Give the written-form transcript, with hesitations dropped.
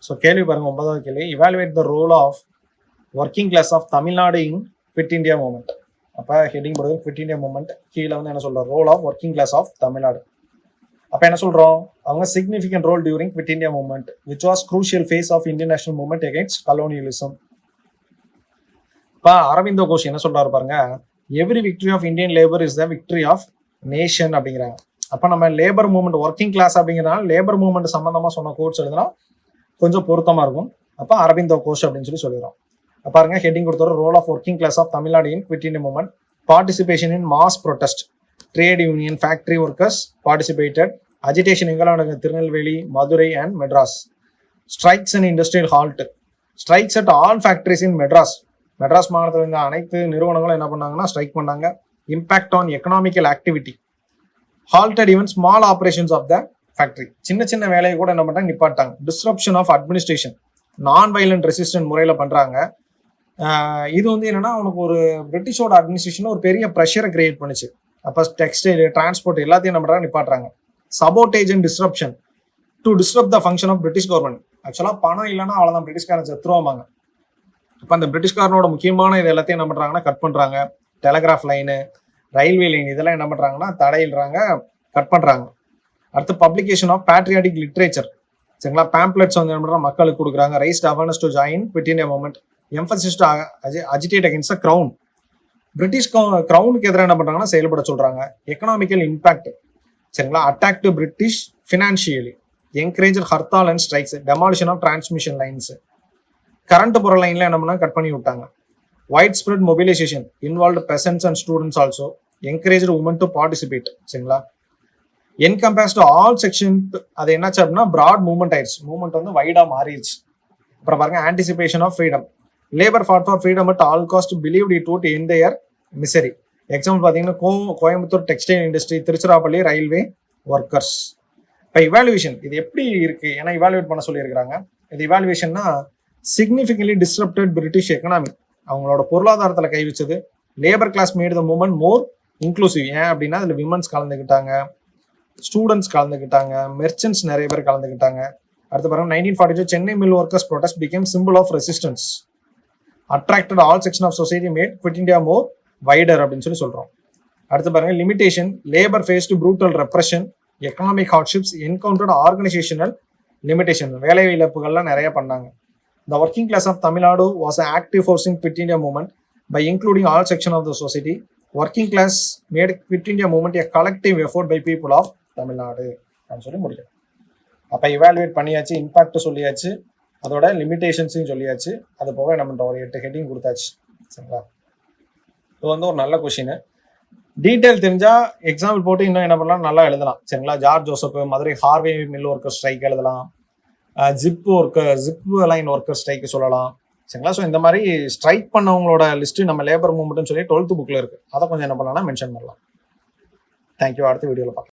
So கேள்வி பாருங்க, 9வது கேள்வி. Evaluate the role of working class of Tamil Nadu in Quit India movement. அப்போ ஹெட்டிங் போடுறது குவிட் இந்தியா மூவ்மெண்ட், கீழே வந்து என்ன சொல்கிறோம், role of working class of Tamil Nadu. அப்போ என்ன சொல்கிறோம், அவங்க significant role during Quit India movement which was crucial phase of Indian national movement against colonialism. இப்போ அரவிந்தோ கோஷ் என்ன சொல்றாரு பாருங்க, every victory of Indian labour is the victory of nation அப்படிங்கிறாங்க. அப்போ நம்ம லேபர் மூவ்மெண்ட் ஒர்க்கிங் கிளாஸ் அப்படிங்கிறனால லேபர் மூவ்மெண்ட் சம்மந்தமாக சொன்ன கோட்ஸ் எழுதுனா கொஞ்சம் பொருத்தமாக இருக்கும். அப்போ அரவிந்தோ கோஷ் அப்படின்னு சொல்லிடுறோம். பாருங்க, ஹெட்டிங் கொடுத்துறோம், role of working class of Tamil Nadu in Quit India Movement, participation in mass protest, trade union, factory workers participated, agitation எங்கெல்லாம் நடக்குது, Tirunelveli, Madurai and Madras, strikes and industrial halt, strikes at all factories in Madras, Madras மாநிலத்தில் இருந்த அனைத்து நிறுவனங்களும் என்ன பண்ணாங்கன்னா ஸ்ட்ரைக் பண்ணாங்க. Impact on economical activity, halted even small operations of the factory, சின்ன சின்ன வேலையை கூட என்ன பண்ணுறாங்க, நிப்பாட்டாங்க. டிஸ்ரப்ஷன் ஆஃப் அட்மினிஸ்ட்ரேஷன், நான் வயலண்ட் ரெசிஸ்டன்ட் முறையில் பண்ணுறாங்க. இது வந்து என்னன்னா, அவனுக்கு ஒரு பிரிட்டிஷோட அட்மினிஸ்ட்ரேஷன் ஒரு பெரிய ப்ரெஷரை கிரியேட் பண்ணுச்சு. அப்போ டெக்ஸ்டைல், டிரான்ஸ்போர்ட் எல்லாத்தையும் என்ன பண்ணுறாங்க, நிப்பாட்டுறாங்க. Sabotage and disruption to disturb the function of British government. ஆக்சுவலாக பணம் இல்லைன்னா அவ்வளோதான், பிரிட்டிஷ்காரன் செத்துருவாங்க. இப்போ அந்த பிரிட்டிஷ்காரனோட முக்கியமான இது எல்லாத்தையும் என்ன பண்ணுறாங்கன்னா கட் பண்ணுறாங்க. டெலகிராஃப் லைனு, ரயில்வே லைன் இதெல்லாம் என்ன பண்ணுறாங்கன்னா தடையிடுறாங்க, கட் பண்ணுறாங்க. அடுத்து பப்ளிகேஷன் ஆஃப் பேட்ரியாட்டிக் லிட்ரேச்சர், சரிங்களா, பேம்ப்ளெட்ஸ் வந்து என்ன பண்ணுறாங்க மக்களுக்கு கொடுக்குறாங்க. Raised awareness to join Quit India Movement, emphasis to agitate against the crown, British கிரவுனுக்கு எதிராக என்ன பண்ணுறாங்கன்னா செயல்பட சொல்கிறாங்க. எக்கனாமிக்கல் இம்பாக்ட், சரிங்களா, attack to British financially, encourage hartal and strikes, demolition of transmission lines, current போகிற லைனில் என்ன பண்ணால் கட் பண்ணி விட்டாங்க. Widespread mobilisation involve peasants and students also, encourage women to participate, சரிங்களா. என்கம்பேஸ் டு ஆல் செக்ஷன், அது என்னாச்சு அப்படின்னா ப்ராட் மூவ்மெண்ட் ஆயிடுச்சு, மூவ்மெண்ட் வந்து வைடாக மாறிடுச்சு. அப்புறம் பாருங்க, anticipation of freedom, labour for freedom at all cost believed it would end their misery. Example பார்த்தீங்கன்னா Coimbatore textile industry, Tiruchirappalli railway workers. இப்போ இவாலுவேஷன் இது எப்படி இருக்கு, ஏன்னா இவாலுவேட் பண்ண சொல்லியிருக்கிறாங்க. இது இவாலுவேஷன்னா சிக்னிஃபிகன்ட்லி டிஸ்ரப்டட் பிரிட்டிஷ் எக்கனாமி, அவங்களோட பொருளாதாரத்தில் கை வச்சது. Labour class made the movement more inclusive, ஏன் அப்படின்னா அதில் விமன்ஸ் கலந்துக்கிட்டாங்க, ஸ்டூடெண்ட்ஸ் கலந்துக்கிட்டாங்க, மெர்ச்சன்ட்ஸ் நிறைய பேர் கலந்துக்கிட்டாங்க. அடுத்து பாருங்க, 1942 Chennai mill workers protest became symbol of resistance, attracted all section of society, made Quit India more wider அப்படின்னு சொல்றோம். அடுத்து பாருங்க, limitation, labour faced brutal repression, economic hardships, encountered organisational limitation, வேலை இழப்புகள்லாம் நிறைய பண்ணாங்க. The working class of Tamil Nadu was an active force in Quit India movement by including all sections of the society. Working class made Quit India movement a collective effort by people of Tamil Nadu. நான் சொல்லி முடியும். அப்போ evaluate பண்ணியாச்சு, impact சொல்லியாச்சு, அதோட லிமிடேஷன்ஸையும் சொல்லியாச்சு, அது போக நம்ம ஒரு 8 ஹெட்டிங் கொடுத்தாச்சு, சரிங்களா. இது வந்து ஒரு நல்ல கொஷின். டீட்டெயில் தெரிஞ்சா எக்ஸாம்பிள் போட்டு இன்னும் என்ன பண்ணலாம், நல்லா எழுதலாம், சரிங்களா. George Joseph, Madurai Harvey mill worker strike எழுதலாம், ஜிப் லைன் ஒர்க்கர் ஸ்ட்ரைக்கு சொல்லலாம், சரிங்களா. ஸோ இந்த மாதிரி ஸ்ட்ரைக் பண்ணவங்களோட லிஸ்ட்டு நம்ம லேபர் மூவ்மெண்ட்னு சொல்லி 12th புக்கில் இருக்குது, அதை கொஞ்சம் என்ன பண்ணலாம்னா மென்ஷன் பண்ணலாம். தேங்க்யூ. அடுத்த வீடியோவில் பார்க்கலாம்.